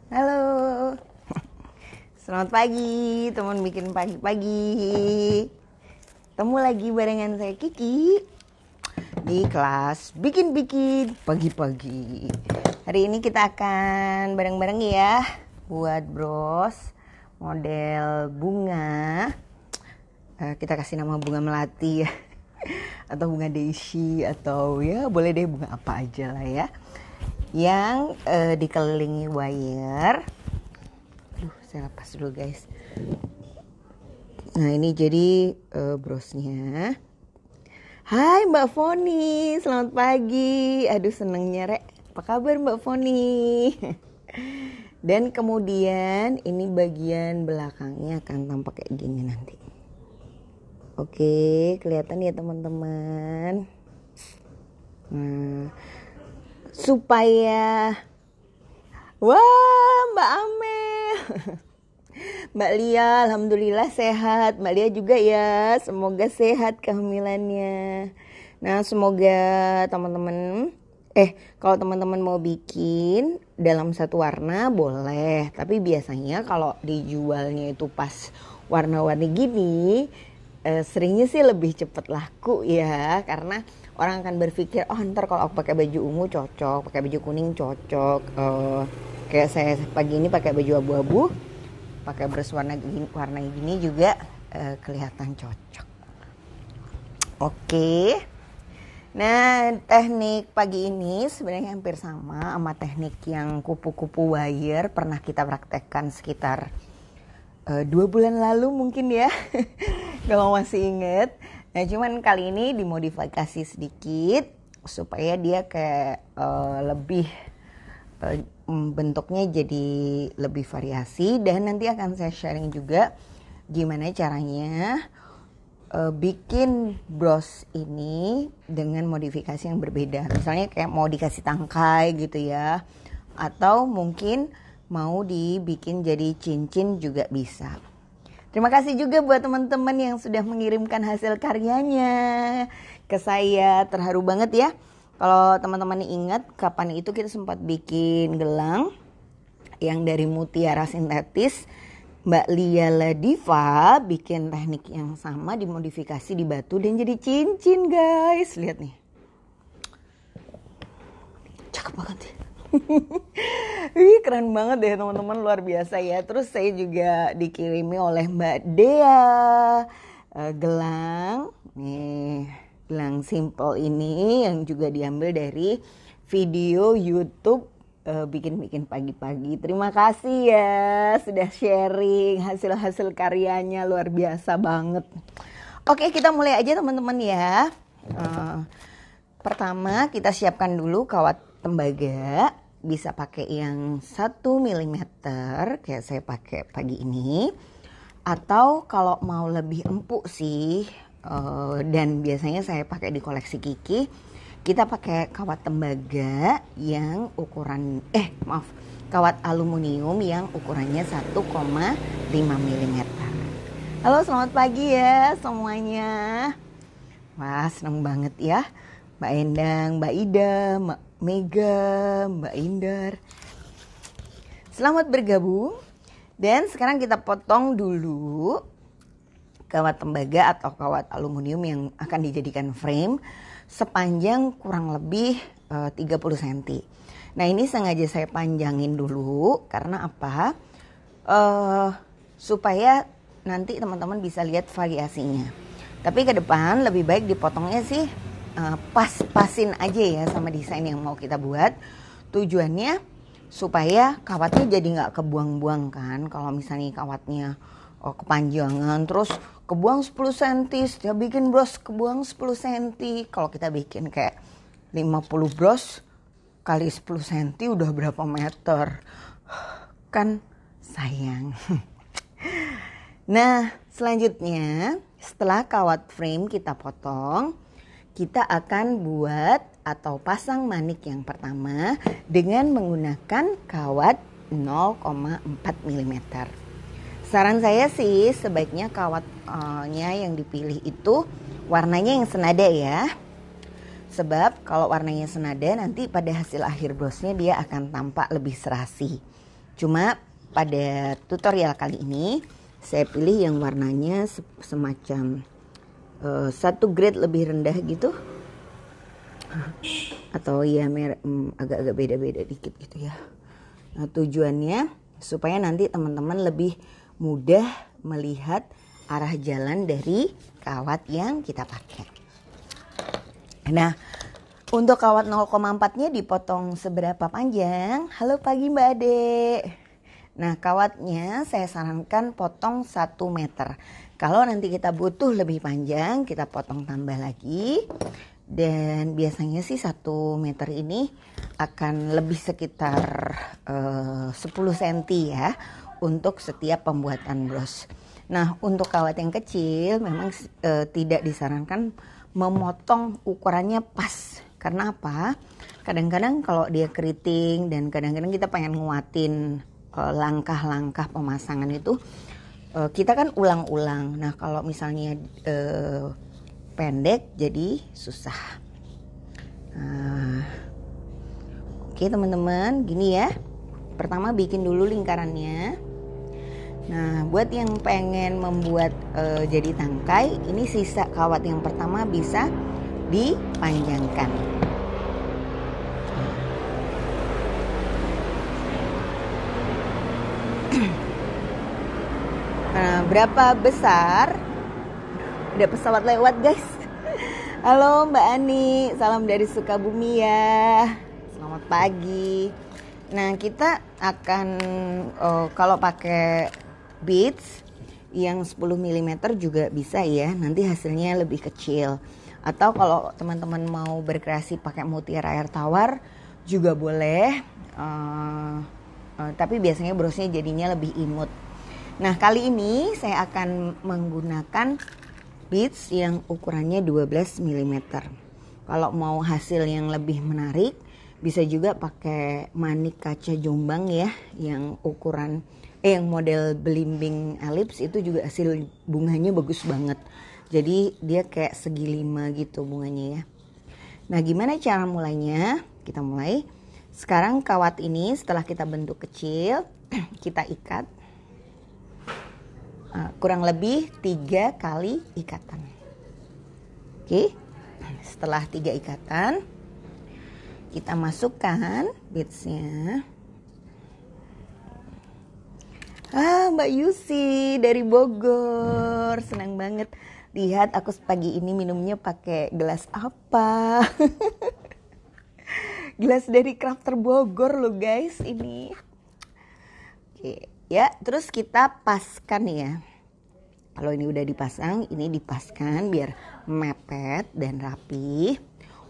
Halo, selamat pagi teman bikin pagi-pagi. Temu lagi barengan saya Kiki di kelas bikin-bikin pagi-pagi. Hari ini kita akan bareng-bareng ya buat bros model bunga. Kita kasih nama bunga melati ya, atau bunga daisy, atau ya boleh deh bunga apa aja lah ya, yang dikelilingi wire. Saya lepas dulu guys. Nah ini jadi brosnya. Hai Mbak Foni, selamat pagi. Aduh senengnya Rek. Apa kabar Mbak Foni? Dan kemudian ini bagian belakangnya akan tampak kayak gini nanti. Oke, kelihatan ya teman-teman. Nah, supaya wah Mbak Amel, Mbak Lia alhamdulillah sehat, Mbak Lia juga ya, semoga sehat kehamilannya. Nah semoga teman-teman kalau teman-teman mau bikin dalam satu warna boleh, tapi biasanya kalau dijualnya itu pas warna-warni gini seringnya sih lebih cepet laku ya, karena orang akan berpikir oh ntar kalau aku pakai baju ungu cocok, pakai baju kuning cocok, kayak saya pagi ini pakai baju abu-abu, pakai bros warna gini juga kelihatan cocok. Oke. Nah teknik pagi ini sebenarnya hampir sama teknik yang kupu-kupu wire pernah kita praktekkan sekitar 2 bulan lalu mungkin ya. Kalau masih inget. Nah cuman kali ini dimodifikasi sedikit supaya dia kayak lebih bentuknya jadi lebih variasi, dan nanti akan saya sharing juga gimana caranya bikin bros ini dengan modifikasi yang berbeda. Misalnya kayak mau dikasih tangkai gitu ya, atau mungkin mau dibikin jadi cincin juga bisa. Terima kasih juga buat teman-teman yang sudah mengirimkan hasil karyanya ke saya. Terharu banget ya. Kalau teman-teman ingat kapan itu kita sempat bikin gelang yang dari mutiara sintetis. Mbak Lia Ladiva bikin teknik yang sama, dimodifikasi di batu dan jadi cincin guys. Lihat nih. Cakep banget ya. Wih, keren banget deh teman-teman, luar biasa ya. Terus saya juga dikirimi oleh Mbak Dea gelang nih, gelang simple ini yang juga diambil dari video YouTube bikin-bikin pagi-pagi. Terima kasih ya sudah sharing hasil-hasil karyanya, luar biasa banget. Oke, kita mulai aja teman-teman ya. Pertama kita siapkan dulu kawat tembaga. Bisa pakai yang 1 mm kayak saya pakai pagi ini, atau kalau mau lebih empuk sih dan biasanya saya pakai di koleksi Kiki, kita pakai kawat tembaga yang ukuran kawat aluminium yang ukurannya 1,5 mm. Halo, selamat pagi ya semuanya. Wah, seneng banget ya Mbak Endang, Mbak Ida, Mbak Mega, Mbak Indar. Selamat bergabung. Dan sekarang kita potong dulu kawat tembaga atau kawat aluminium yang akan dijadikan frame sepanjang kurang lebih 30 cm. Nah ini sengaja saya panjangin dulu karena apa? Supaya nanti teman-teman bisa lihat variasinya. Tapi ke depan lebih baik dipotongnya sih pas-pasin aja ya sama desain yang mau kita buat. Tujuannya supaya kawatnya jadi nggak kebuang-buang kan. Kalau misalnya kawatnya kepanjangan terus kebuang 10 cm, setiap bikin bros kebuang 10 cm. Kalau kita bikin kayak 50 bros kali 10 cm udah berapa meter, kan sayang. Nah selanjutnya setelah kawat frame kita potong, kita akan buat atau pasang manik yang pertama dengan menggunakan kawat 0,4 mm. Saran saya sih sebaiknya kawatnya yang dipilih itu warnanya yang senada ya. Sebab kalau warnanya senada nanti pada hasil akhir brosnya dia akan tampak lebih serasi. Cuma pada tutorial kali ini saya pilih yang warnanya semacam satu grade lebih rendah gitu, atau ya agak-agak beda-beda dikit gitu ya. Nah, tujuannya supaya nanti teman-teman lebih mudah melihat arah jalan dari kawat yang kita pakai. Nah, untuk kawat 0,4-nya dipotong seberapa panjang? Halo pagi Mbak Ade. Nah, kawatnya saya sarankan potong 1 meter. Kalau nanti kita butuh lebih panjang, kita potong tambah lagi. Dan biasanya sih 1 meter ini akan lebih sekitar 10 cm ya untuk setiap pembuatan bros. Nah, untuk kawat yang kecil memang tidak disarankan memotong ukurannya pas. Karena apa? Kadang-kadang kalau dia keriting dan kadang-kadang kita pengen nguatin langkah-langkah pemasangan itu, kita kan ulang-ulang. Nah, kalau misalnya pendek jadi susah. Oke teman-teman, gini ya. Pertama bikin dulu lingkarannya. Nah, buat yang pengen membuat jadi tangkai, ini sisa kawat yang pertama bisa dipanjangkan. Nah, berapa besar? Ada pesawat lewat guys. Halo Mbak Ani, salam dari Sukabumi ya. Selamat pagi. Nah, kita akan kalau pakai beads yang 10 mm juga bisa ya. Nanti hasilnya lebih kecil. Atau kalau teman-teman mau berkreasi pakai mutiara air tawar juga boleh. Tapi biasanya brosnya jadinya lebih imut. Nah, kali ini saya akan menggunakan beads yang ukurannya 12 mm. Kalau mau hasil yang lebih menarik, bisa juga pakai manik kaca Jombang ya, yang ukuran yang model belimbing elips itu juga hasil bunganya bagus banget. Jadi dia kayak segi 5 gitu bunganya ya. Nah, gimana cara mulainya? Kita mulai. Sekarang kawat ini setelah kita bentuk kecil, kita ikat. Kurang lebih 3 kali ikatan. Oke, setelah 3 ikatan kita masukkan beadsnya. Mbak Yusi dari Bogor, senang banget. Lihat aku pagi ini minumnya pakai gelas apa? Gelas dari Crafter Bogor loh guys ini. Oke. Ya, terus kita paskan ya. Kalau ini udah dipasang, ini dipaskan biar mepet dan rapi.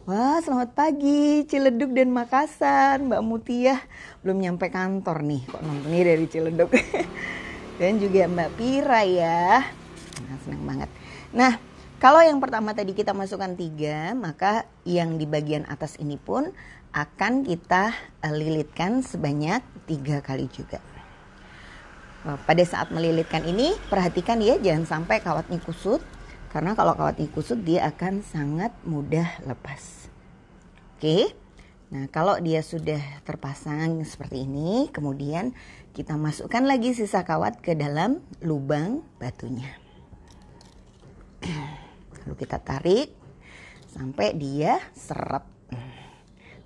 Wah, selamat pagi Ciledug dan Makassar, Mbak Mutia. Belum nyampe kantor nih, kok nontonnya dari Ciledug. Dan juga Mbak Pira ya. Nah, senang banget. Nah, kalau yang pertama tadi kita masukkan 3, maka yang di bagian atas ini pun akan kita lilitkan sebanyak 3 kali juga. Pada saat melilitkan ini perhatikan ya, jangan sampai kawatnya kusut, karena kalau kawatnya kusut dia akan sangat mudah lepas. Oke, nah kalau dia sudah terpasang seperti ini, kemudian kita masukkan lagi sisa kawat ke dalam lubang batunya. Lalu kita tarik sampai dia seret,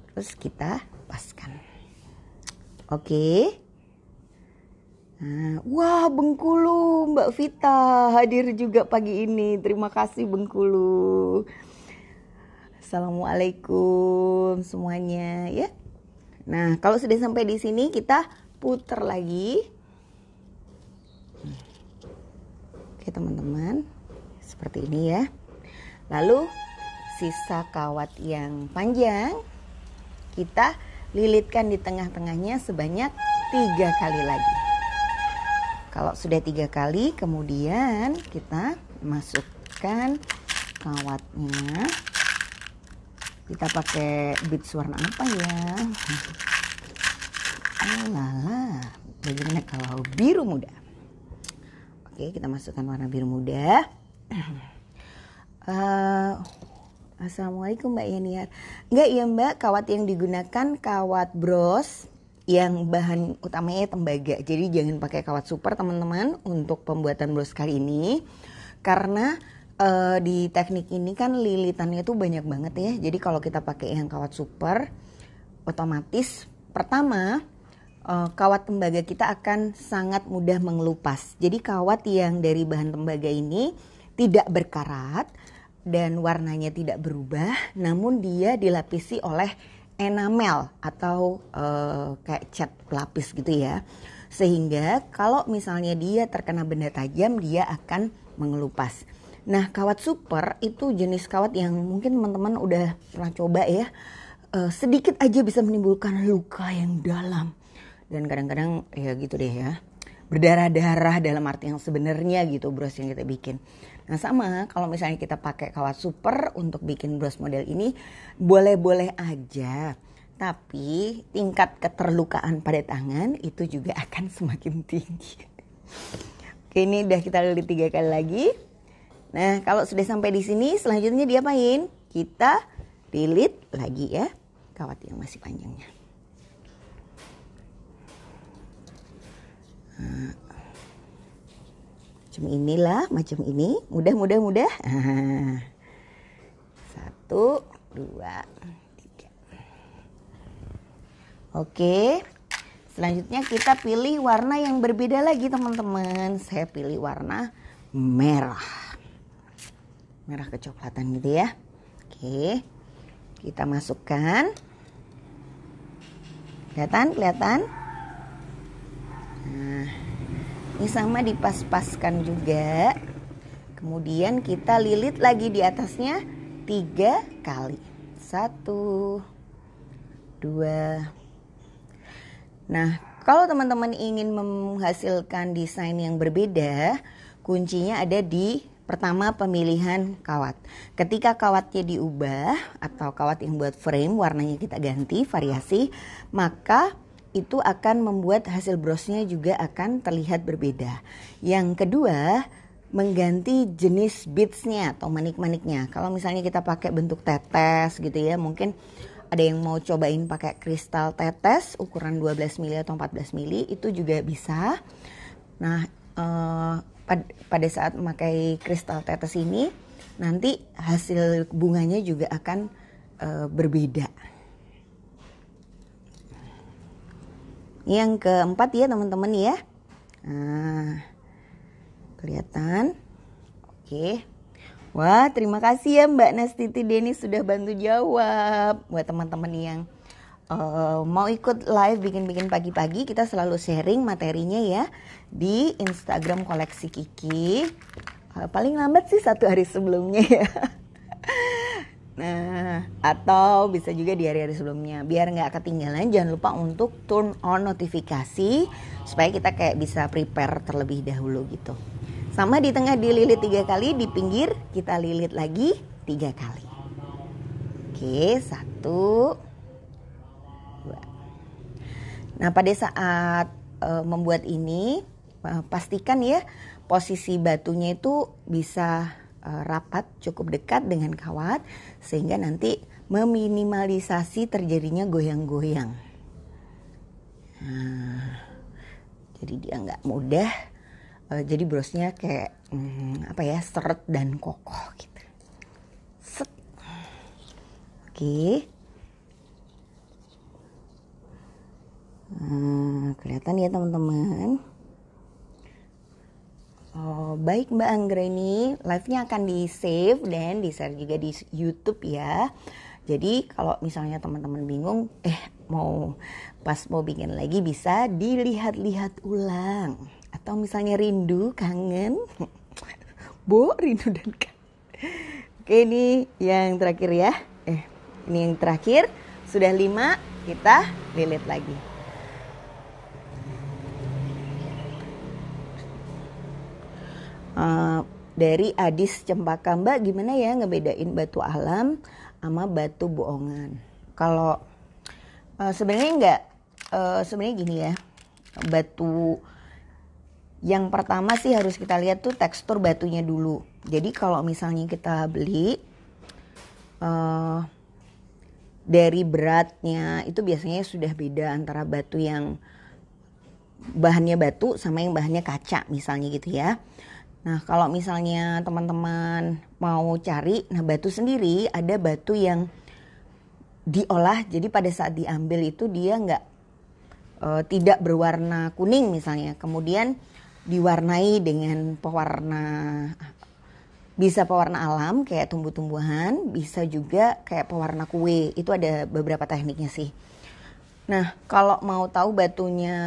terus kita paskan. Oke. Nah, wah Bengkulu, Mbak Vita hadir juga pagi ini. Terima kasih Bengkulu. Assalamualaikum semuanya ya. Nah, kalau sudah sampai di sini kita putar lagi. Oke teman-teman, seperti ini ya. Lalu sisa kawat yang panjang kita lilitkan di tengah-tengahnya sebanyak 3 kali lagi. Kalau sudah 3 kali, kemudian kita masukkan kawatnya. Kita pakai beads warna apa ya? Lala, bagaimana kalau biru muda? Oke, kita masukkan warna biru muda. Assalamualaikum Mbak Yaniar. Enggak ya Mbak, kawat yang digunakan kawat bros yang bahan utamanya tembaga. Jadi jangan pakai kawat super teman-teman untuk pembuatan bros kali ini. Karena di teknik ini kan lilitannya tuh banyak banget ya. Jadi kalau kita pakai yang kawat super, otomatis pertama kawat tembaga kita akan sangat mudah mengelupas. Jadi kawat yang dari bahan tembaga ini tidak berkarat dan warnanya tidak berubah, namun dia dilapisi oleh enamel atau kayak cat pelapis gitu ya. Sehingga kalau misalnya dia terkena benda tajam, dia akan mengelupas. Nah, kawat super itu jenis kawat yang mungkin teman-teman udah pernah coba ya. Sedikit aja bisa menimbulkan luka yang dalam. Dan kadang-kadang ya gitu deh ya, berdarah-darah dalam arti yang sebenarnya gitu bros yang kita bikin. Nah sama kalau misalnya kita pakai kawat super untuk bikin bros model ini boleh-boleh aja. Tapi tingkat keterlukaan pada tangan itu juga akan semakin tinggi. Oke, ini udah kita lilit 3 kali lagi. Nah kalau sudah sampai di sini selanjutnya diapain? Kita lilit lagi ya kawat yang masih panjangnya. Macam inilah, macam ini, mudah. 1, 2, 3. Oke, selanjutnya kita pilih warna yang berbeda lagi teman-teman. Saya pilih warna merah, merah kecoklatan gitu ya. Oke, kita masukkan. Kelihatan? Nah, ini sama dipas-paskan juga. Kemudian kita lilit lagi di atasnya 3 kali. 1, 2. Nah, kalau teman-teman ingin menghasilkan desain yang berbeda, kuncinya ada di pertama pemilihan kawat. Ketika kawatnya diubah atau kawat yang buat frame warnanya kita ganti, variasi, maka itu akan membuat hasil brosnya juga akan terlihat berbeda. Yang kedua, mengganti jenis beadsnya atau manik-maniknya. Kalau misalnya kita pakai bentuk tetes gitu ya, mungkin ada yang mau cobain pakai kristal tetes ukuran 12 mili atau 14 mili, itu juga bisa. Nah, pada saat memakai kristal tetes ini, nanti hasil bunganya juga akan berbeda. Yang keempat ya teman-teman ya. Nah, kelihatan? Oke. Wah, terima kasih ya Mbak Nastiti Deni sudah bantu jawab. Buat teman-teman yang mau ikut live bikin-bikin pagi-pagi, kita selalu sharing materinya ya di Instagram Koleksi Kiki. Paling lambat sih 1 hari sebelumnya ya. Nah, atau bisa juga di hari-hari sebelumnya. Biar nggak ketinggalan, jangan lupa untuk turn on notifikasi supaya kita kayak bisa prepare terlebih dahulu gitu. Sama di tengah dililit 3 kali, di pinggir kita lilit lagi 3 kali. Oke, 1, 2. Nah, pada saat membuat ini, pastikan ya posisi batunya itu bisa rapat, cukup dekat dengan kawat sehingga nanti meminimalisasi terjadinya goyang-goyang. Nah, jadi dia nggak mudah, jadi brosnya kayak seret dan kokoh gitu. Set. Oke. Kelihatan ya teman-teman. Oh, baik Mbak Anggreni, live-nya akan di-save dan di-share juga di YouTube ya. Jadi kalau misalnya teman-teman bingung, mau bikin lagi bisa dilihat-lihat ulang. Atau misalnya rindu, kangen. Rindu dan kangen. Oke, ini yang terakhir ya. Ini yang terakhir, sudah 5, kita lilit lagi. Dari Adis Cempaka, Mbak gimana ya ngebedain batu alam sama batu bohongan? Kalau sebenarnya gini ya, batu yang pertama sih harus kita lihat tuh tekstur batunya dulu. Jadi kalau misalnya kita beli dari beratnya itu biasanya sudah beda antara batu yang bahannya batu sama yang bahannya kaca misalnya gitu ya. Nah kalau misalnya teman-teman mau cari, nah batu sendiri ada batu yang diolah jadi pada saat diambil itu dia tidak berwarna kuning misalnya, kemudian diwarnai dengan pewarna, bisa pewarna alam kayak tumbuh-tumbuhan, bisa juga kayak pewarna kue. Itu ada beberapa tekniknya sih. Nah kalau mau tahu batunya,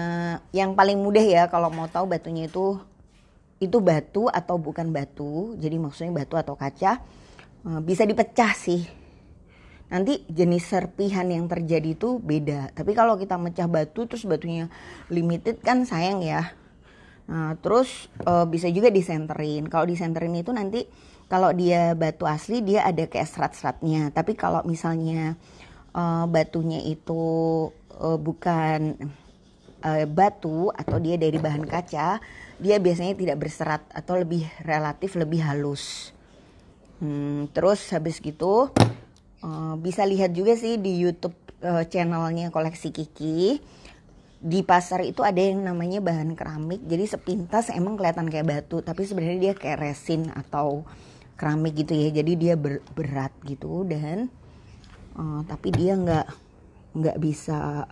yang paling mudah ya kalau mau tahu batunya itu batu atau bukan batu, jadi maksudnya batu atau kaca, bisa dipecah sih. Nanti jenis serpihan yang terjadi itu beda. Tapi kalau kita mecah batu terus batunya limited kan sayang ya. Nah terus bisa juga disenterin. Kalau disenterin itu nanti kalau dia batu asli dia ada kayak serat-seratnya. Tapi kalau misalnya batunya itu bukan batu atau dia dari bahan kaca, dia biasanya tidak berserat atau relatif lebih halus. Terus habis gitu bisa lihat juga sih di YouTube channelnya Koleksi Kiki. Di pasar itu ada yang namanya bahan keramik. Jadi sepintas emang kelihatan kayak batu, tapi sebenarnya dia kayak resin atau keramik gitu ya. Jadi dia berat gitu dan tapi dia nggak bisa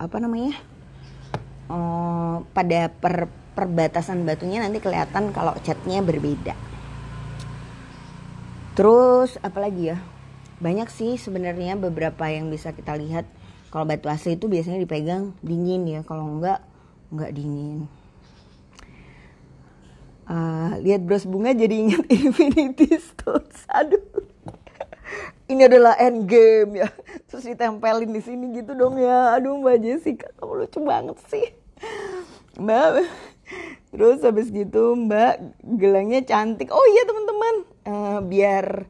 pada perbatasan batunya nanti kelihatan kalau catnya berbeda. Terus apalagi ya, banyak sih sebenarnya beberapa yang bisa kita lihat. Kalau batu asli itu biasanya dipegang dingin ya, kalau nggak dingin. Lihat bros bunga jadi ingat Infinity Stones. Aduh, ini adalah end game ya. Terus ditempelin di sini gitu dong ya. Aduh Mbak Jessica, kamu lucu banget sih Mbak. Terus habis gitu Mbak gelangnya cantik. Oh iya teman-teman, biar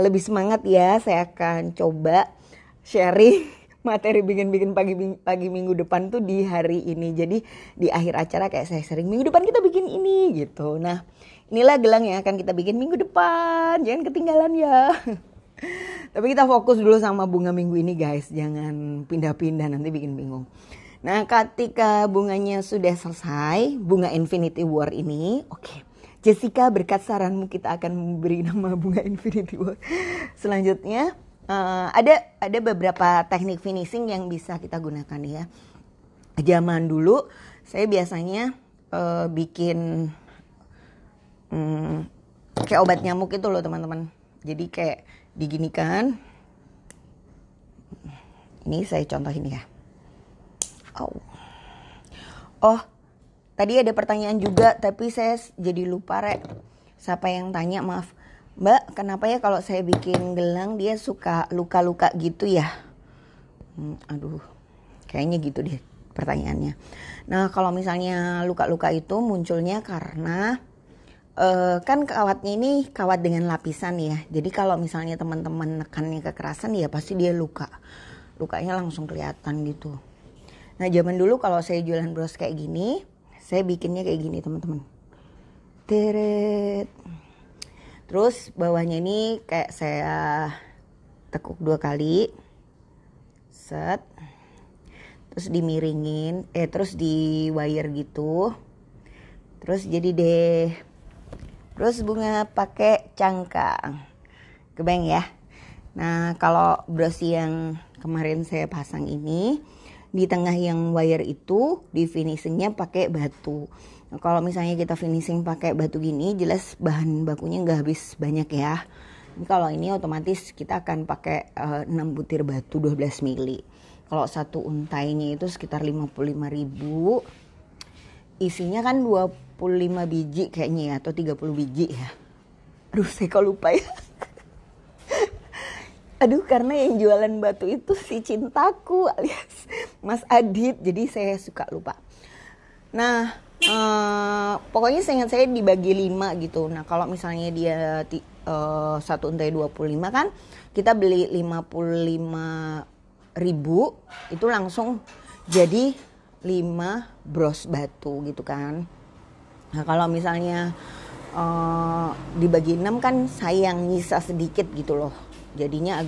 lebih semangat ya, saya akan coba sharing materi bikin pagi minggu depan tuh di hari ini. Jadi di akhir acara kayak saya sering minggu depan kita bikin ini gitu. Nah inilah gelang yang akan kita bikin minggu depan, jangan ketinggalan ya. Tapi kita fokus dulu sama bunga minggu ini guys, jangan pindah-pindah nanti bikin bingung. Nah ketika bunganya sudah selesai, bunga Infinity War ini, oke. Jessica, berkat saranmu kita akan memberi nama bunga Infinity War. Selanjutnya ada beberapa teknik finishing yang bisa kita gunakan ya. Zaman dulu saya biasanya bikin kayak obat nyamuk itu loh teman-teman. Jadi kayak diginikan. Ini saya contohin ya. Oh, tadi ada pertanyaan juga tapi saya jadi lupa siapa yang tanya, maaf. Mbak, kenapa ya kalau saya bikin gelang dia suka luka-luka gitu ya? Aduh, kayaknya gitu deh pertanyaannya. Nah, kalau misalnya luka-luka itu munculnya karena kan kawatnya ini kawat dengan lapisan ya. Jadi kalau misalnya teman-teman nekannya kekerasan ya pasti dia luka. Lukanya langsung kelihatan gitu. Nah, zaman dulu kalau saya jualan bros kayak gini, saya bikinnya kayak gini teman-teman. Teret. Terus bawahnya ini kayak saya tekuk 2 kali. Set. Terus dimiringin, terus di wire gitu. Terus jadi deh. Terus bunga pakai cangkang. Kebayang ya? Nah, kalau bros yang kemarin saya pasang ini, di tengah yang wire itu di finishingnya pakai batu. Nah, kalau misalnya kita finishing pakai batu gini, jelas bahan bakunya nggak habis banyak ya. Kalau ini otomatis kita akan pakai 6 butir batu 12 mili. Kalau satu untainya itu sekitar 55.000. Isinya kan 25 biji kayaknya ya, atau 30 biji ya. Aduh, saya kok lupa ya. Aduh, karena yang jualan batu itu si cintaku alias Mas Adit, jadi saya suka lupa. Nah, pokoknya seingat saya dibagi 5 gitu. Nah, kalau misalnya dia satu untai 25 kan, kita beli 55.000 itu langsung jadi 5 bros batu gitu kan. Nah, kalau misalnya dibagi 6 kan sayang, nyisa sedikit gitu loh. Jadinya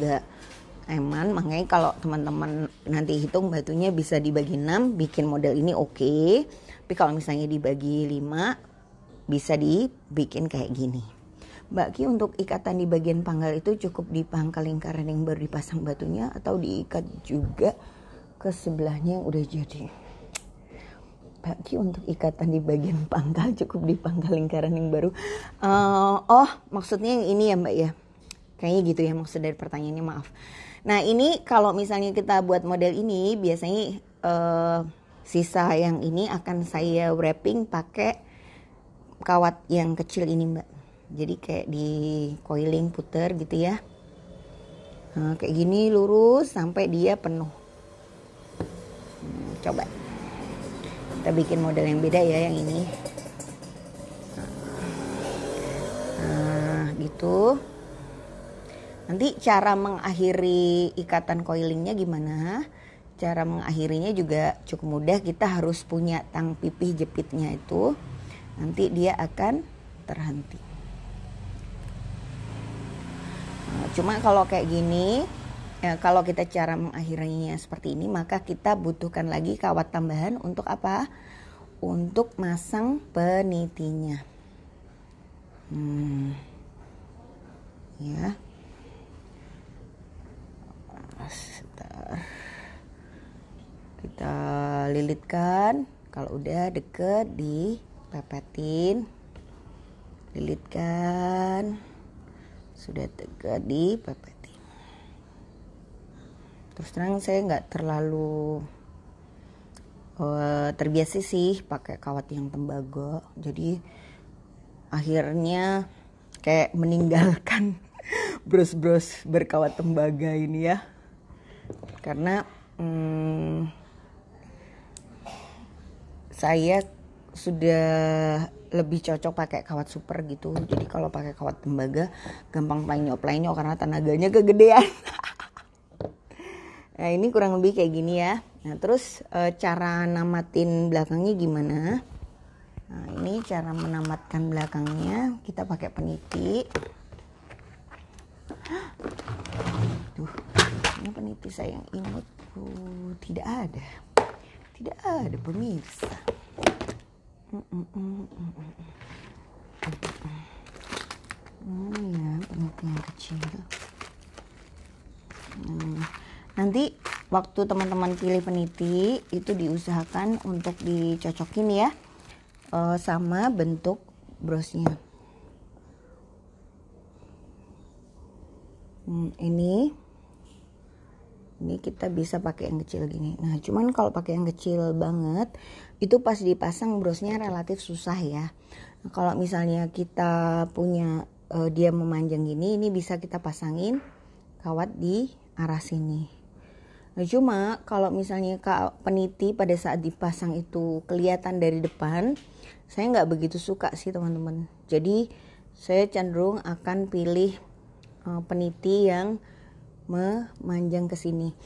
aman. Makanya kalau teman-teman nanti hitung batunya bisa dibagi 6, bikin model ini oke. Tapi kalau misalnya dibagi 5, bisa dibikin kayak gini. Mbak Ki, untuk ikatan di bagian pangkal itu cukup di pangkal lingkaran yang baru dipasang batunya atau diikat juga ke sebelahnya yang udah jadi? Mbak Ki, untuk ikatan di bagian pangkal cukup di pangkal lingkaran yang baru. Oh, maksudnya yang ini ya Mbak ya? Kayaknya gitu ya maksud dari pertanyaannya, maaf. Nah ini kalau misalnya kita buat model ini biasanya sisa yang ini akan saya wrapping pakai kawat yang kecil ini Mbak. Jadi kayak di coiling puter gitu ya. Nah, kayak gini lurus sampai dia penuh. Coba kita bikin model yang beda ya yang ini. Nah gitu. Nanti cara mengakhiri ikatan coilingnya gimana? Cara mengakhirinya juga cukup mudah. Kita harus punya tang pipih jepitnya itu. Nanti dia akan terhenti. Nah, cuma kalau kayak gini, ya, kalau kita cara mengakhirinya seperti ini, maka kita butuhkan lagi kawat tambahan untuk apa? Untuk masang penitinya. Ya. Sebentar. Kita lilitkan. Kalau udah deket dipepetin. Lilitkan. Sudah deket dipepetin. Terus terang saya nggak terlalu terbiasa sih pakai kawat yang tembaga. Jadi akhirnya kayak meninggalkan bros-bros berkawat tembaga ini ya. Karena saya sudah lebih cocok pakai kawat super gitu. Jadi kalau pakai kawat tembaga gampang plenyok karena tenaganya kegedean. Nah ini kurang lebih kayak gini ya. Nah terus cara namatin belakangnya gimana? Nah ini cara menamatkan belakangnya. Kita pakai peniti. Tuh, ini peniti saya yang imut. Tidak ada pemirsa. Ya peniti yang kecil. Nanti waktu teman-teman pilih peniti itu diusahakan untuk dicocokin ya sama bentuk brosnya. Ini kita bisa pakai yang kecil gini. Nah, cuman kalau pakai yang kecil banget itu pas dipasang brosnya relatif susah ya. Nah, kalau misalnya kita punya dia memanjang gini, ini bisa kita pasangin kawat di arah sini. Nah, cuma kalau misalnya peniti pada saat dipasang itu kelihatan dari depan, saya nggak begitu suka sih teman-teman. Jadi saya cenderung akan pilih peniti yang memanjang ke sini.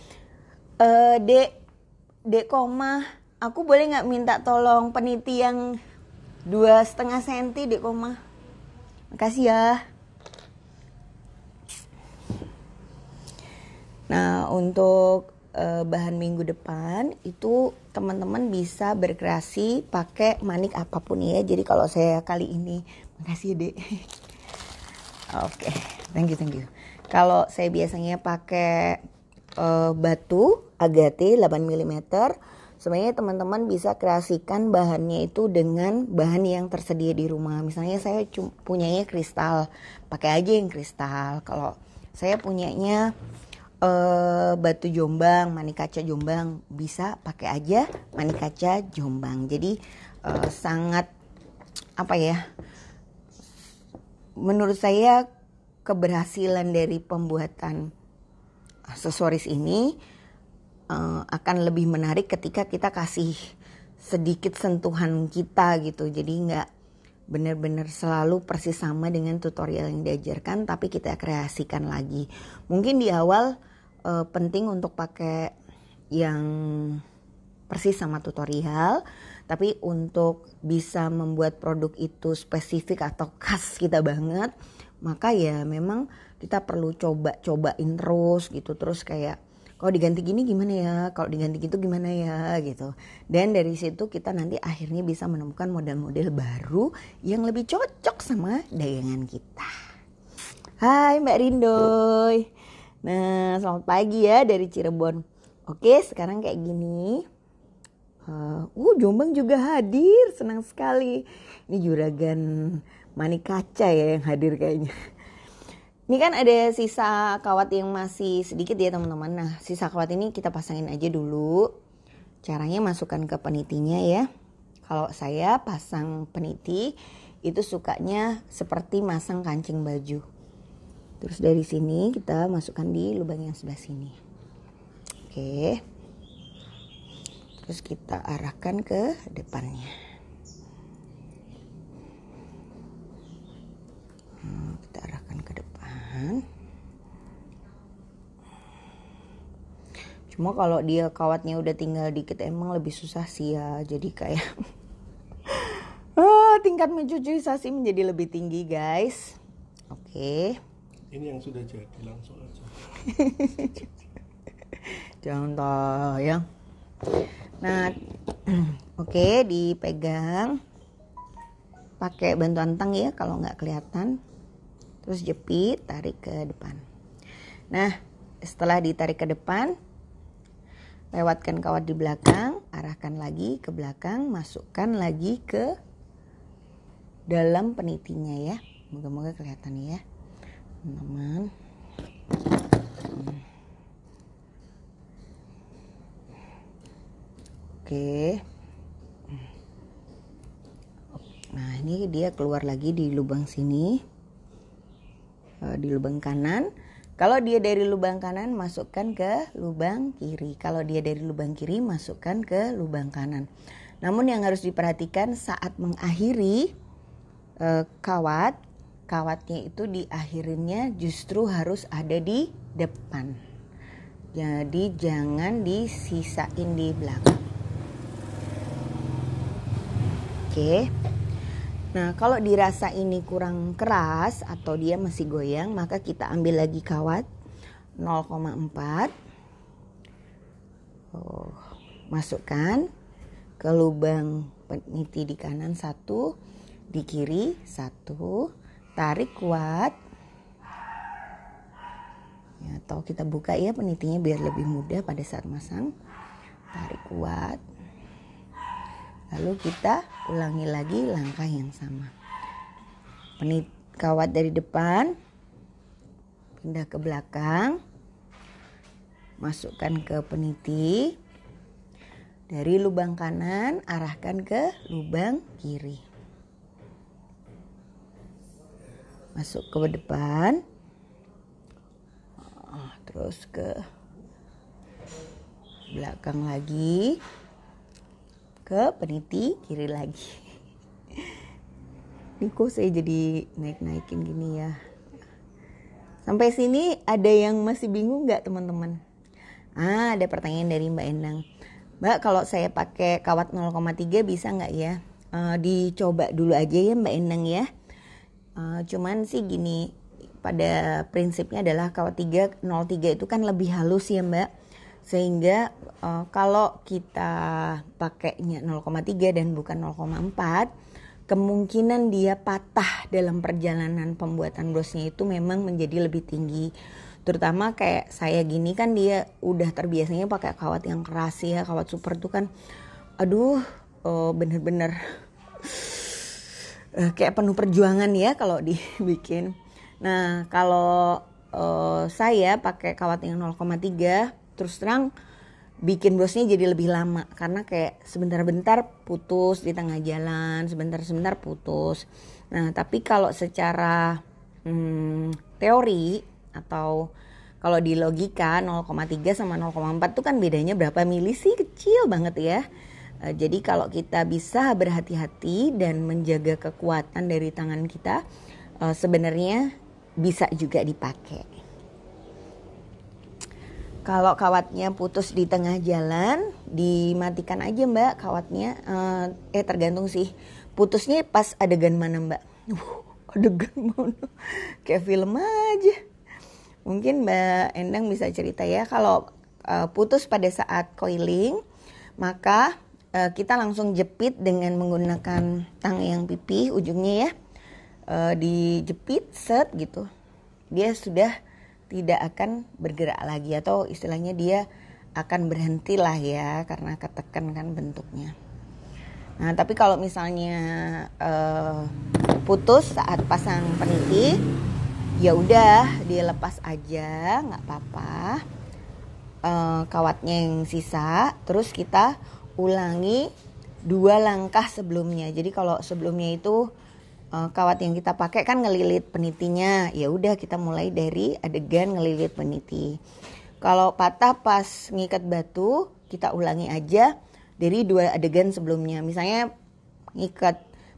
Dek koma, aku boleh nggak minta tolong peniti yang 2,5 cm Dek koma? Makasih ya. Nah untuk bahan minggu depan itu teman-teman bisa berkreasi pakai manik apapun ya. Jadi kalau saya kali ini, makasih Dek. Oke, thank you. Kalau saya biasanya pakai batu agate 8 mm, sebenarnya teman-teman bisa kreasikan bahannya itu dengan bahan yang tersedia di rumah. Misalnya saya punyanya kristal, pakai aja yang kristal. Kalau saya punyanya batu Jombang, manik kaca Jombang, bisa pakai aja manik kaca Jombang. Jadi sangat menurut saya keberhasilan dari pembuatan aksesoris ini akan lebih menarik ketika kita kasih sedikit sentuhan kita gitu. Jadi nggak benar-benar selalu persis sama dengan tutorial yang diajarkan, tapi kita kreasikan lagi. Mungkin di awal penting untuk pakai yang persis sama tutorial, tapi untuk bisa membuat produk itu spesifik atau khas kita banget, maka ya memang kita perlu cobain terus gitu. Terus kayak kalau diganti gini gimana ya, kalau diganti gitu gimana ya gitu. Dan dari situ kita nanti akhirnya bisa menemukan model-model baru yang lebih cocok sama dagangan kita. Hai Mbak Rindoy. Nah, selamat pagi ya dari Cirebon. Oke, sekarang kayak gini. Jombang juga hadir, senang sekali. Ini juragan Mani Kaca ya yang hadir kayaknya. Ini kan ada sisa kawat yang masih sedikit ya teman-teman. Nah, sisa kawat ini kita pasangin aja dulu. Caranya masukkan ke penitinya ya. Kalau saya pasang peniti itu sukanya seperti masang kancing baju. Terus dari sini kita masukkan di lubang yang sebelah sini. Oke. Terus kita arahkan ke depannya. Kita arahkan ke depan. Cuma kalau dia kawatnya udah tinggal dikit emang lebih susah sih ya. Jadi kayak tingkat mencucuisasi menjadi lebih tinggi guys. Oke. Ini yang sudah jadi langsung aja. Jangan tayang. Nah, oke, dipegang. Pakai bantuan tang ya kalau nggak kelihatan. Terus jepit, tarik ke depan. Nah, setelah ditarik ke depan, lewatkan kawat di belakang, arahkan lagi ke belakang, masukkan lagi ke dalam penitinya ya. Moga-moga kelihatan ya, teman-teman. Oke. Nah, ini dia keluar lagi di lubang sini. Di lubang kanan. Kalau dia dari lubang kanan masukkan ke lubang kiri. Kalau dia dari lubang kiri masukkan ke lubang kanan. Namun yang harus diperhatikan saat mengakhiri kawatnya itu diakhirinnya justru harus ada di depan. Jadi jangan disisain di belakang. Oke. Nah, kalau dirasa ini kurang keras atau dia masih goyang, maka kita ambil lagi kawat 0,4. Masukkan ke lubang peniti di kanan 1, di kiri 1. Tarik kuat. Ya, atau kita buka ya penitinya biar lebih mudah pada saat masang. Tarik kuat. Lalu kita ulangi lagi langkah yang sama. Kawat dari depan, pindah ke belakang, masukkan ke peniti. Dari lubang kanan, arahkan ke lubang kiri. Masuk ke depan, terus ke belakang lagi. Ke peniti kiri lagi. Ini kok saya jadi naik-naikin gini ya. Sampai sini ada yang masih bingung nggak teman-teman? Ada pertanyaan dari Mbak Endang. Mbak, kalau saya pakai kawat 0,3 bisa nggak ya? Dicoba dulu aja ya Mbak Endang ya. Cuman sih gini, pada prinsipnya adalah kawat 0,3 itu kan lebih halus ya Mbak. Sehingga kalau kita pakainya 0,3 dan bukan 0,4, kemungkinan dia patah dalam perjalanan pembuatan brosnya itu memang menjadi lebih tinggi. Terutama kayak saya gini kan dia udah terbiasanya pakai kawat yang keras ya. Kawat super itu kan bener-bener kayak penuh perjuangan ya kalau dibikin. Nah, kalau saya pakai kawat yang 0,3 terus terang bikin brosnya jadi lebih lama karena kayak sebentar-bentar putus di tengah jalan, sebentar-sebentar putus. Nah, tapi kalau secara teori atau kalau di logika 0,3 sama 0,4 itu kan bedanya berapa mili sih, kecil banget ya. Jadi kalau kita bisa berhati-hati dan menjaga kekuatan dari tangan kita, sebenarnya bisa juga dipakai. Kalau kawatnya putus di tengah jalan, dimatikan aja Mbak kawatnya. Tergantung sih. Putusnya pas adegan mana Mbak? Adegan mana? Kayak film aja. Mungkin Mbak Endang bisa cerita ya, kalau putus pada saat coiling, maka kita langsung jepit dengan menggunakan tang yang pipih ujungnya ya. Dijepit set gitu. Dia sudah tidak akan bergerak lagi, atau istilahnya dia akan berhenti lah ya, karena ketekan kan bentuknya. Nah, tapi kalau misalnya putus saat pasang peniti, ya udah dia lepas aja, nggak apa-apa. Kawatnya yang sisa, terus kita ulangi 2 langkah sebelumnya. Jadi kalau sebelumnya itu kawat yang kita pakai kan ngelilit penitinya, ya udah kita mulai dari adegan ngelilit peniti. Kalau patah pas ngikat batu, kita ulangi aja dari 2 adegan sebelumnya. Misalnya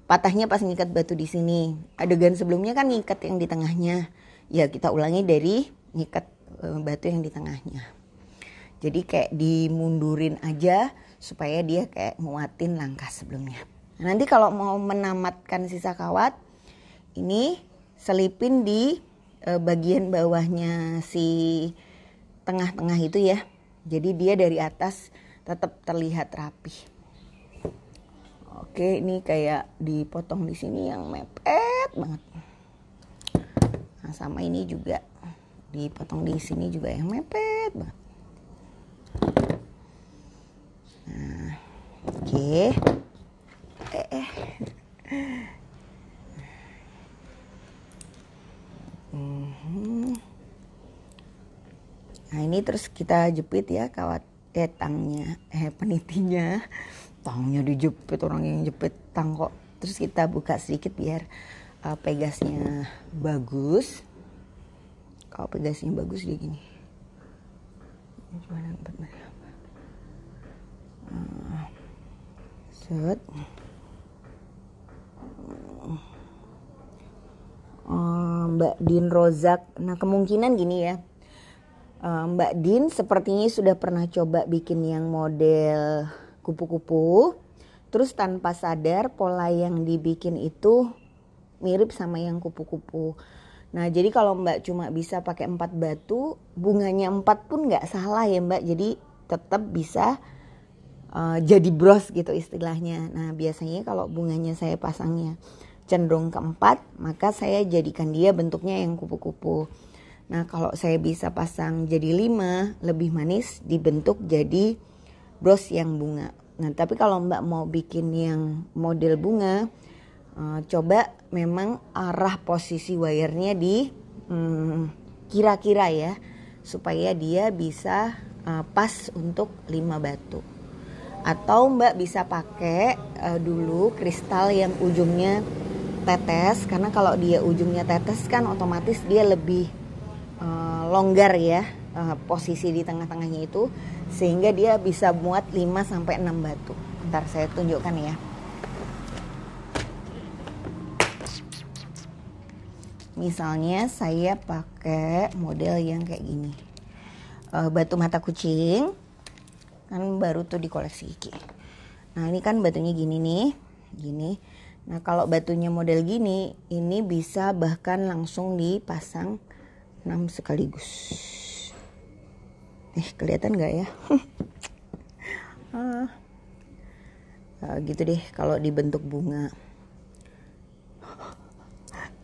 patahnya pas ngikat batu di sini, adegan sebelumnya kan ngikat yang di tengahnya, ya kita ulangi dari ngikat batu yang di tengahnya. Jadi kayak dimundurin aja supaya dia kayak nguatin langkah sebelumnya. Nanti kalau mau menamatkan sisa kawat, ini selipin di bagian bawahnya si tengah-tengah itu ya. Jadi dia dari atas tetap terlihat rapi. Oke, ini kayak dipotong di sini yang mepet banget. Nah, sama ini juga dipotong di sini juga yang mepet banget. Nah, oke. Nah, ini terus kita jepit ya kawat penitinya. Tangnya dijepit, orang yang jepit tang kok. Terus kita buka sedikit biar pegasnya bagus. Kalau pegasnya bagus dia gini. Set. Mbak Din Rozak. Nah, kemungkinan gini ya. Mbak Din sepertinya sudah pernah coba bikin yang model kupu-kupu. Terus tanpa sadar pola yang dibikin itu mirip sama yang kupu-kupu. Nah, jadi kalau Mbak cuma bisa pakai 4 batu, bunganya 4 pun nggak salah ya Mbak. Jadi tetap bisa jadi bros gitu istilahnya. Nah, biasanya kalau bunganya saya pasangnya cenderung ke 4, maka saya jadikan dia bentuknya yang kupu-kupu. Nah, kalau saya bisa pasang jadi 5, lebih manis, dibentuk jadi bros yang bunga. Nah, tapi kalau Mbak mau bikin yang model bunga, coba memang arah posisi wire-nya di kira-kira ya, supaya dia bisa pas untuk 5 batu. Atau Mbak bisa pakai dulu kristal yang ujungnya tetes, karena kalau dia ujungnya tetes kan otomatis dia lebih longgar ya posisi di tengah-tengahnya itu, sehingga dia bisa muat 5-6 batu. Ntar saya tunjukkan ya. Misalnya saya pakai model yang kayak gini, batu mata kucing kan baru tuh di koleksi Iki. Nah, ini kan batunya gini nih, gini. Nah, kalau batunya model gini, ini bisa bahkan langsung dipasang 6 sekaligus. Kelihatan nggak ya? Gitu deh kalau dibentuk bunga.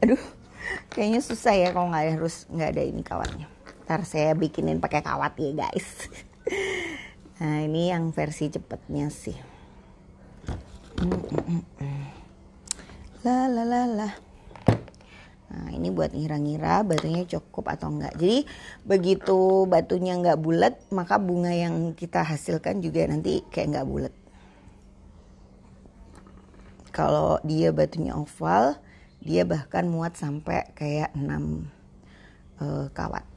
Aduh, kayaknya susah ya kalau nggak ada ini kawatnya. Ntar saya bikinin pakai kawat ya guys. Nah, ini yang versi cepetnya sih. Lah. Nah, ini buat ngira-ngira batunya cukup atau enggak. Jadi begitu batunya enggak bulat, maka bunga yang kita hasilkan juga nanti kayak enggak bulat. Kalau dia batunya oval, dia bahkan muat sampai kayak 6 kawat.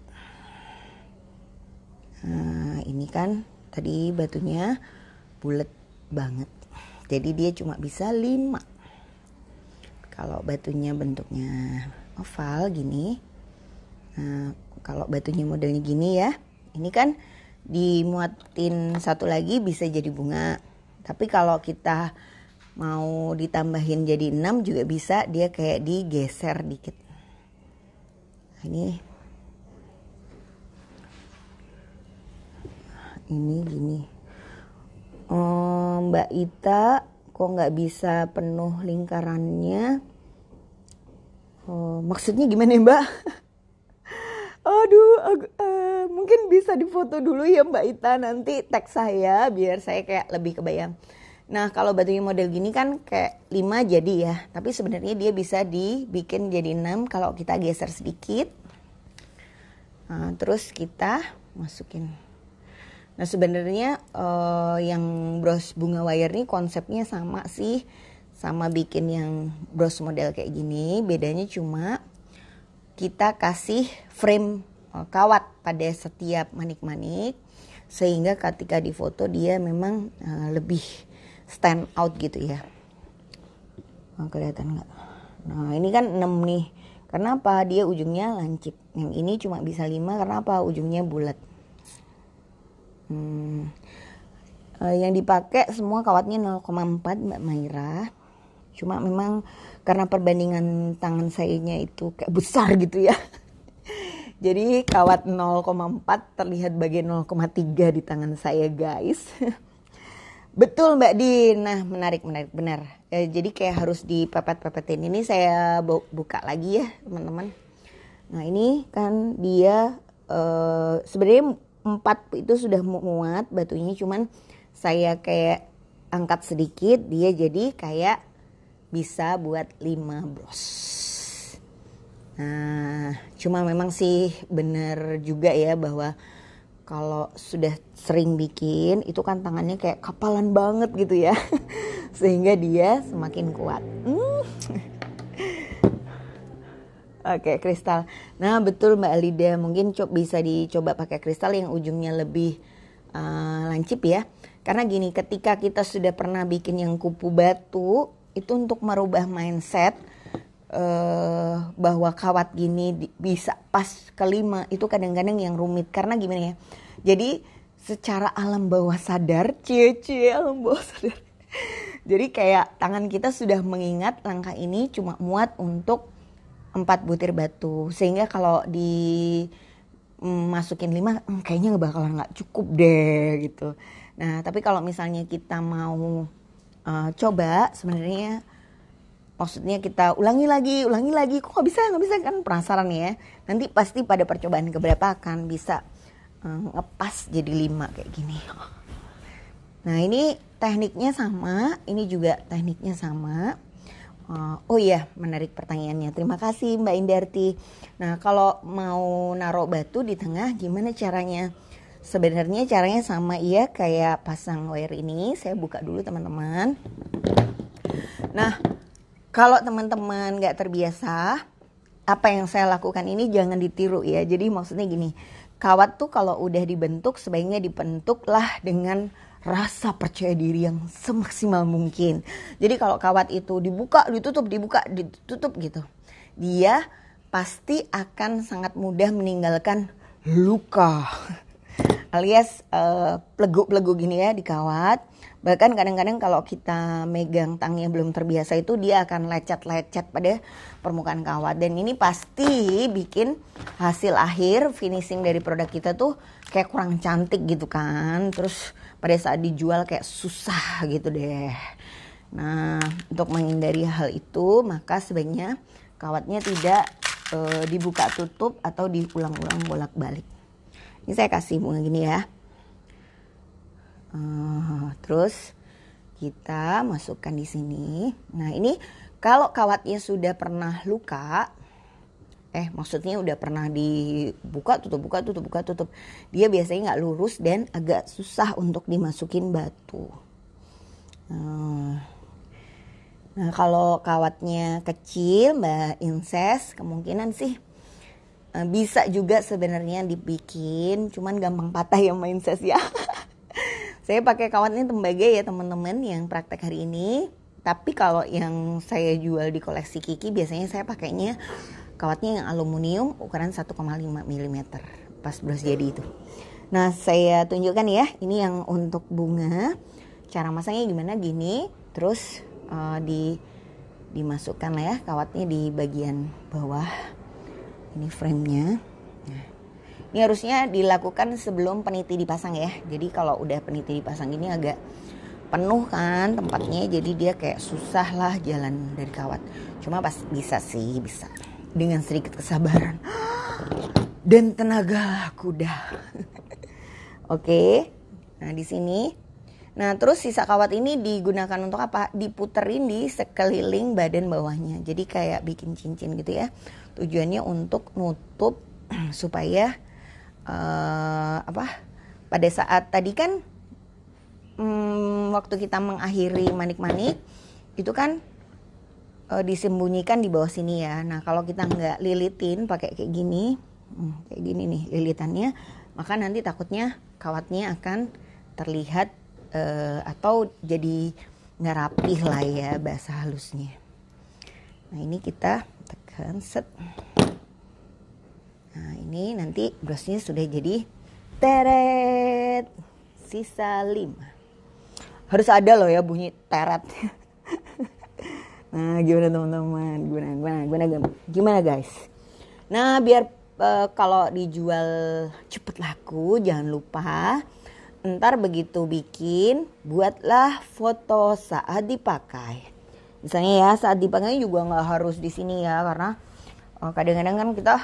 Nah, ini kan tadi batunya bulat banget. Jadi dia cuma bisa 5. Kalau batunya bentuknya oval gini. Nah, kalau batunya modelnya gini ya. Ini kan dimuatin satu lagi bisa jadi bunga. Tapi kalau kita mau ditambahin jadi 6 juga bisa, dia kayak digeser dikit. Nah, ini Ini gini. Mbak Ita kok nggak bisa penuh lingkarannya? Maksudnya gimana Mbak? Aduh, mungkin bisa difoto dulu ya Mbak Ita, nanti tag saya biar saya kayak lebih kebayang. Nah kalau batunya model gini kan kayak 5 jadi ya, tapi sebenarnya dia bisa dibikin jadi 6 kalau kita geser sedikit. Nah, terus kita masukin. Nah sebenarnya yang bros bunga wire nih konsepnya sama sih, sama bikin yang bros model kayak gini. Bedanya cuma kita kasih frame kawat pada setiap manik-manik, sehingga ketika difoto dia memang lebih stand out gitu ya. Kelihatan nggak? Nah ini kan 6 nih. Kenapa? Dia ujungnya lancip. Yang ini cuma bisa 5 karena apa? Ujungnya bulat. Yang dipakai semua kawatnya 0,4 Mbak Maira. Cuma memang karena perbandingan tangan sayanya itu kayak besar gitu ya. Jadi kawat 0,4 terlihat bagian 0,3 di tangan saya guys. Betul Mbak Din. Nah menarik benar. Jadi kayak harus dipepet-pepetin. Ini saya buka lagi ya teman-teman. Nah ini kan dia sebenarnya 4 itu sudah muat batunya, cuman saya kayak angkat sedikit, dia jadi kayak bisa buat 5 bros. Nah cuma memang sih bener juga ya bahwa kalau sudah sering bikin itu kan tangannya kayak kapalan banget gitu ya. Sehingga dia semakin kuat. Oke, kristal. Nah betul Mbak Alida, mungkin bisa dicoba pakai kristal yang ujungnya lebih lancip ya. Karena gini, ketika kita sudah pernah bikin yang kupu batu, itu untuk merubah mindset bahwa kawat gini bisa pas ke 5 itu kadang-kadang yang rumit. Karena gimana ya, jadi secara alam bawah sadar, alam bawah sadar. Jadi kayak tangan kita sudah mengingat langkah ini cuma muat untuk 4 butir batu, sehingga kalau masukin 5 kayaknya bakalan nggak cukup deh gitu. Nah tapi kalau misalnya kita mau coba, sebenarnya maksudnya kita ulangi lagi, kok nggak bisa kan, penasaran ya. Nanti pasti pada percobaan keberapa akan bisa ngepas jadi 5 kayak gini. Nah ini tekniknya sama, ini juga tekniknya sama. Oh iya, menarik pertanyaannya. Terima kasih Mbak Indarti. Nah kalau mau naruh batu di tengah gimana caranya? Sebenarnya caranya sama ya kayak pasang wire ini. Saya buka dulu teman-teman. Nah kalau teman-teman gak terbiasa, apa yang saya lakukan ini jangan ditiru ya. Jadi maksudnya gini, kawat tuh kalau udah dibentuk sebaiknya dibentuklah dengan rasa percaya diri yang semaksimal mungkin. Jadi kalau kawat itu dibuka, ditutup gitu, dia pasti akan sangat mudah meninggalkan luka alias pelegu-pelegu gini ya di kawat. Bahkan kadang-kadang kalau kita megang tangnya belum terbiasa itu dia akan lecet-lecet pada permukaan kawat. Dan ini pasti bikin hasil akhir finishing dari produk kita tuh kayak kurang cantik gitu kan. Terus pada saat dijual kayak susah gitu deh. Nah untuk menghindari hal itu maka sebaiknya kawatnya tidak dibuka tutup atau diulang-ulang bolak-balik. Ini saya kasih bunga gini ya. Terus kita masukkan di sini. Nah ini kalau kawatnya sudah pernah luka, maksudnya udah pernah dibuka tutup, dia biasanya nggak lurus dan agak susah untuk dimasukin batu. Nah kalau kawatnya kecil Mbak Inses, kemungkinan sih bisa juga sebenarnya dibikin, cuman gampang patah ya Mbak Inses ya. Saya pakai kawatnya tembaga ya teman-teman yang praktek hari ini. Tapi kalau yang saya jual di koleksi Kiki biasanya saya pakainya kawatnya yang aluminium ukuran 1,5 mm pas bros jadi itu. Nah saya tunjukkan ya, ini yang untuk bunga. Cara masangnya gimana, gini. Terus dimasukkan lah ya kawatnya di bagian bawah. Ini framenya. Nah, Ini harusnya dilakukan sebelum peniti dipasang ya. Jadi kalau udah peniti dipasang ini agak penuh kan tempatnya, jadi dia kayak susah lah jalan dari kawat. Cuma pas bisa sih, bisa dengan sedikit kesabaran dan tenaga kuda. Oke. Nah, di sini. Nah, terus sisa kawat ini digunakan untuk apa? Diputerin di sekeliling badan bawahnya. Jadi kayak bikin cincin gitu ya. Tujuannya untuk nutup supaya pada saat tadi kan waktu kita mengakhiri manik-manik itu kan disembunyikan di bawah sini ya. Nah, kalau kita nggak lilitin pakai kayak gini nih lilitannya, maka nanti takutnya kawatnya akan terlihat atau jadi nggak rapih lah ya bahasa halusnya. Nah, ini kita tekan set. Nah, ini nanti brosnya sudah jadi teret. Sisa 5. Harus ada loh ya bunyi teret. Nah, gimana teman-teman? Gimana guys? Nah, biar kalau dijual cepet laku, jangan lupa ntar begitu bikin, buatlah foto saat dipakai. Misalnya ya, saat dipakai juga nggak harus di sini ya, karena kadang-kadang kan kita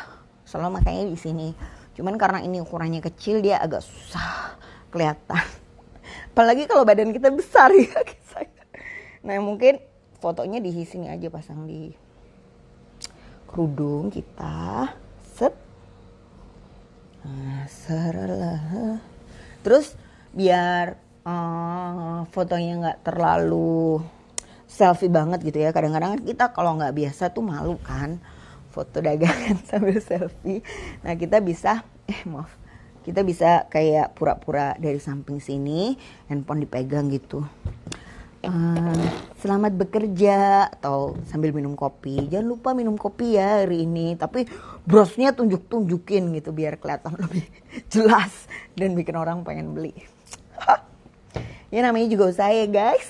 selalu makanya di sini. Cuman karena ini ukurannya kecil, dia agak susah kelihatan. Apalagi kalau badan kita besar ya. Nah, mungkin fotonya di sini aja, pasang di kerudung kita. Set. Nah, seralah. Terus biar fotonya nggak terlalu selfie banget gitu ya. Kadang-kadang kita kalau nggak biasa tuh malu kan foto dagangan sambil selfie. Nah, kita bisa kita bisa kayak pura-pura dari samping sini, handphone dipegang gitu. Selamat bekerja atau sambil minum kopi. Jangan lupa minum kopi ya hari ini, tapi brosnya tunjukin gitu biar kelihatan lebih jelas dan bikin orang pengen beli. Ya namanya juga usaha ya guys.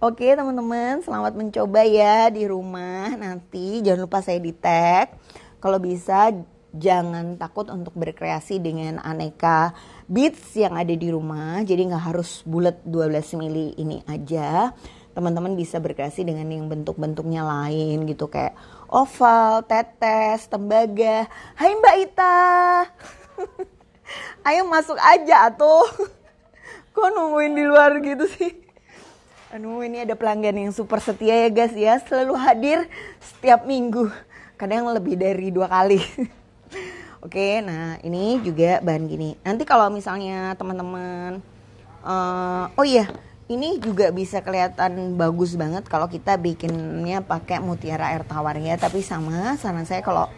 Oke teman-teman, selamat mencoba ya di rumah. Nanti jangan lupa saya di tag. Kalau bisa jangan takut untuk berkreasi dengan aneka beads yang ada di rumah. Jadi gak harus bulat 12 mili ini aja. Teman-teman bisa berkreasi dengan yang bentuk-bentuknya lain gitu. Kayak oval, tetes, tembaga. Hai Mbak Ita. Ayo masuk aja tuh. Kok nungguin di luar gitu sih? Aduh, ini ada pelanggan yang super setia ya guys ya. Selalu hadir setiap minggu. Kadang lebih dari 2 kali. Oke, nah ini juga bahan gini. Nanti kalau misalnya teman-teman, ini juga bisa kelihatan bagus banget kalau kita bikinnya pakai mutiara air tawar ya. Tapi sama, saran saya kalau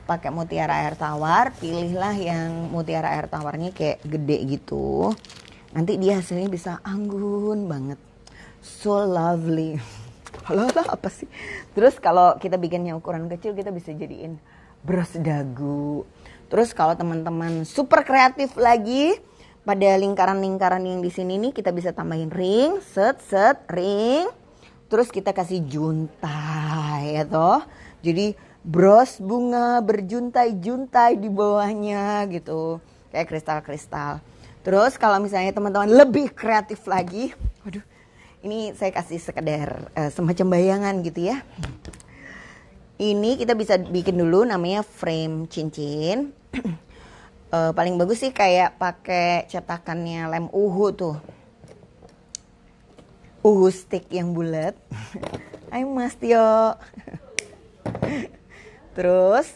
pakai mutiara air tawar, pilihlah yang mutiara air tawarnya kayak gede gitu. Nanti dia hasilnya bisa anggun banget, so lovely. Halo apa sih? Terus kalau kita bikinnya ukuran kecil, kita bisa jadiin bros dagu. Terus kalau teman-teman super kreatif lagi, pada lingkaran-lingkaran yang di sini nih kita bisa tambahin ring, set ring. Terus kita kasih juntai ya toh. Jadi bros bunga berjuntai-juntai di bawahnya gitu. Kayak kristal-kristal. Terus kalau misalnya teman-teman lebih kreatif lagi, waduh, ini saya kasih sekedar semacam bayangan gitu ya. Ini kita bisa bikin dulu namanya frame cincin. Paling bagus sih kayak pakai cetakannya lem uhu tuh. Uhu stick yang bulat. Ayo Mas Tio. Terus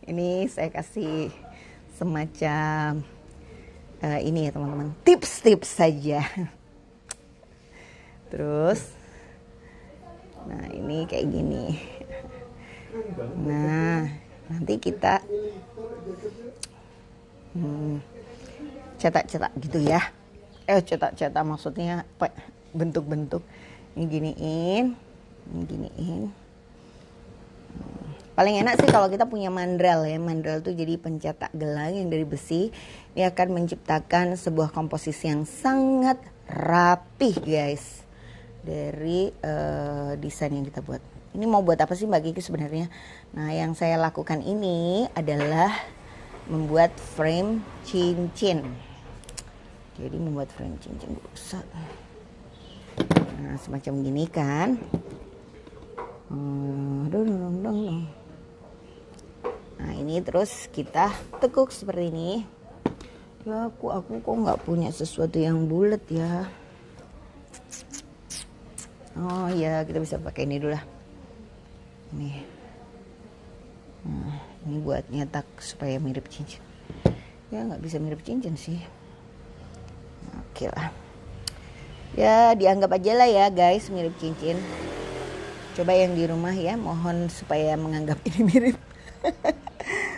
ini saya kasih semacam ini ya teman-teman, tips-tips saja. Terus nah ini kayak gini. Nah nanti kita cetak-cetak gitu ya. Cetak-cetak maksudnya bentuk-bentuk. Ini giniin. Paling enak sih kalau kita punya mandrel ya. Mandrel tuh jadi pencetak gelang yang dari besi. Ini akan menciptakan sebuah komposisi yang sangat rapih guys. Dari desain yang kita buat. Ini mau buat apa sih Mbak Kiki sebenarnya? Nah yang saya lakukan ini adalah membuat frame cincin. Jadi membuat frame cincin bisa. Nah, semacam gini kan. Nah, ini terus kita tekuk seperti ini. Ya, aku kok nggak punya sesuatu yang bulat ya. Oh ya, kita bisa pakai ini dulu lah. Nih. Nah, ini buat nyetak supaya mirip cincin. Ya nggak bisa mirip cincin sih. Oke lah. Ya dianggap aja lah ya guys mirip cincin. Coba yang di rumah ya, mohon supaya menganggap ini mirip.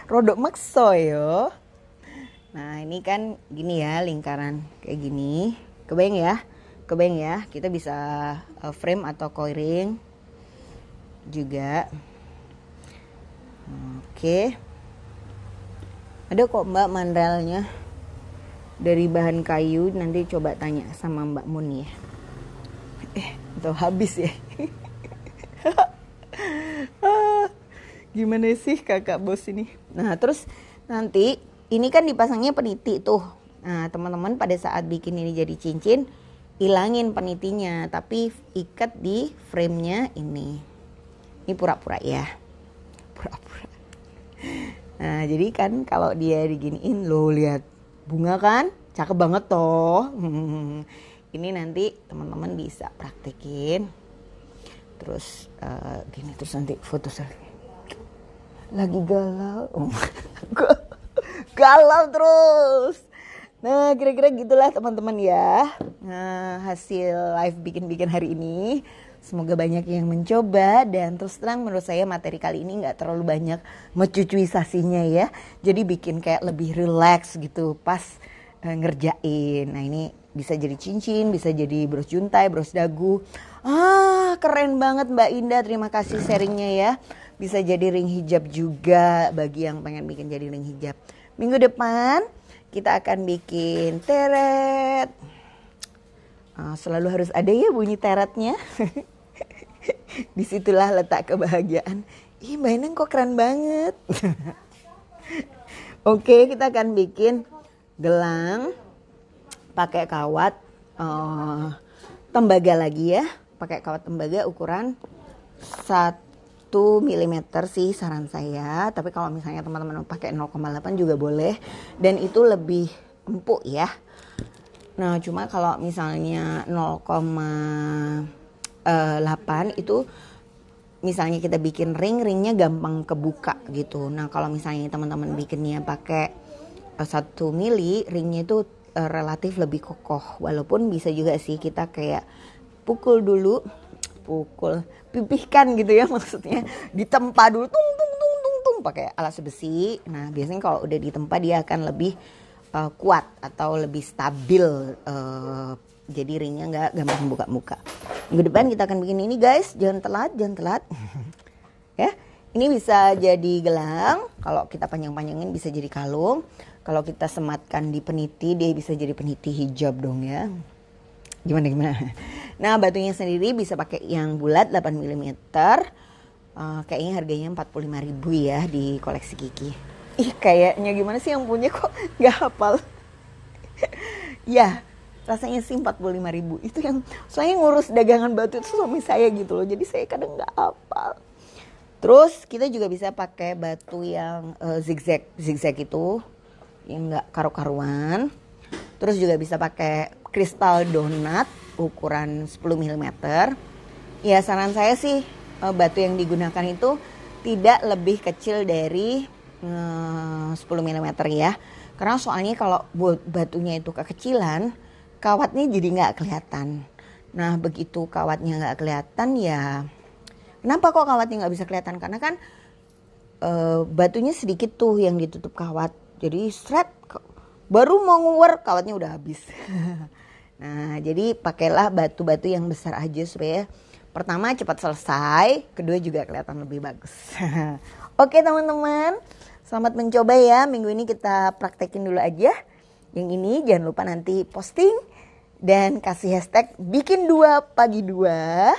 Rodok makso yo. Nah ini kan gini ya, lingkaran kayak gini. Kebayang ya. Kita bisa frame atau coiring juga. Oke. Ada kok Mbak mandrelnya dari bahan kayu, nanti coba tanya sama Mbak Mun ya. Atau habis ya. Gimana sih kakak bos ini? Nah terus nanti ini kan dipasangnya peniti tuh. Nah teman-teman pada saat bikin ini jadi cincin, ilangin penitinya, tapi ikat di frame-nya ini. Ini pura-pura ya. Pura-pura. Nah jadi kan kalau dia diginiin, lo lihat bunga kan? Cakep banget toh. Ini nanti teman-teman bisa praktekin. Terus gini, terus nanti foto selfie. Lagi galau. Galau terus. Nah kira-kira gitulah teman-teman ya. Nah hasil live bikin-bikin hari ini. Semoga banyak yang mencoba. Dan terus terang menurut saya materi kali ini gak terlalu banyak mencucuisasinya ya. Jadi bikin kayak lebih relax gitu pas ngerjain. Nah ini bisa jadi cincin, bisa jadi bros juntai, bros dagu. Keren banget Mbak Indah, terima kasih sharingnya ya. Bisa jadi ring hijab juga bagi yang pengen bikin jadi ring hijab. Minggu depan kita akan bikin teret. Selalu harus ada ya bunyi teretnya. Disitulah letak kebahagiaan. Ih Mbak Indah kok keren banget. Oke, kita akan bikin gelang pakai kawat tembaga lagi ya. Pakai kawat tembaga ukuran 1 mm sih saran saya. Tapi kalau misalnya teman-teman pakai 0,8 juga boleh. Dan itu lebih empuk ya. Nah cuma kalau misalnya 0,8 itu misalnya kita bikin ringnya gampang kebuka gitu. Nah kalau misalnya teman-teman bikinnya pakai 1 mili, ringnya itu relatif lebih kokoh. Walaupun bisa juga sih kita kayak pipihkan gitu ya, maksudnya ditempa dulu tung pakai alat besi. Nah biasanya kalau udah ditempa dia akan lebih kuat atau lebih stabil, jadi ringnya nggak gampang buka-buka. Minggu depan kita akan bikin ini guys, jangan telat ya. Ini bisa jadi gelang, kalau kita panjang-panjangin bisa jadi kalung, kalau kita sematkan di peniti dia bisa jadi peniti hijab dong ya. Gimana? Nah batunya sendiri bisa pakai yang bulat 8 mm. Kayaknya harganya 45.000 ya di koleksi Kiki. Ih kayaknya gimana sih yang punya kok gak hafal. Ya rasanya sih 45.000. Itu yang soalnya ngurus dagangan batu itu suami saya gitu loh. Jadi saya kadang gak hafal. Terus kita juga bisa pakai batu yang zigzag itu yang gak karu-karuan. Terus juga bisa pakai kristal donat ukuran 10 mm. Ya saran saya sih batu yang digunakan itu tidak lebih kecil dari 10 mm ya. Karena soalnya kalau batunya itu kekecilan, kawatnya jadi nggak kelihatan. Nah begitu kawatnya nggak kelihatan ya. Kenapa kok kawatnya nggak bisa kelihatan? Karena kan batunya sedikit tuh yang ditutup kawat. Jadi baru mau nguwer kawatnya udah habis. Nah jadi pakailah batu-batu yang besar aja supaya pertama cepat selesai, kedua juga kelihatan lebih bagus. Oke teman-teman, selamat mencoba ya. Minggu ini kita praktekin dulu aja. Yang ini jangan lupa nanti posting dan kasih hashtag bikin 2 pagi 2.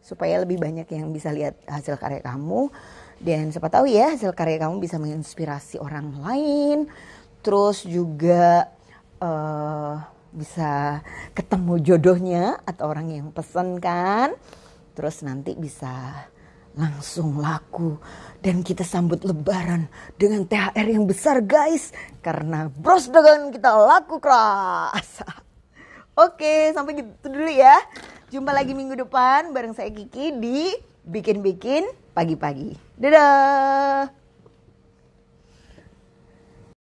supaya lebih banyak yang bisa lihat hasil karya kamu. Dan siapa tahu ya hasil karya kamu bisa menginspirasi orang lain. Terus juga bisa ketemu jodohnya atau orang yang pesen kan. Terus nanti bisa langsung laku. Dan kita sambut lebaran dengan THR yang besar guys. Karena bros dagangan kita laku keras. Oke, sampai gitu dulu ya. Jumpa lagi minggu depan bareng saya Kiki di Bikin-Bikin Pagi-Pagi. Dadah!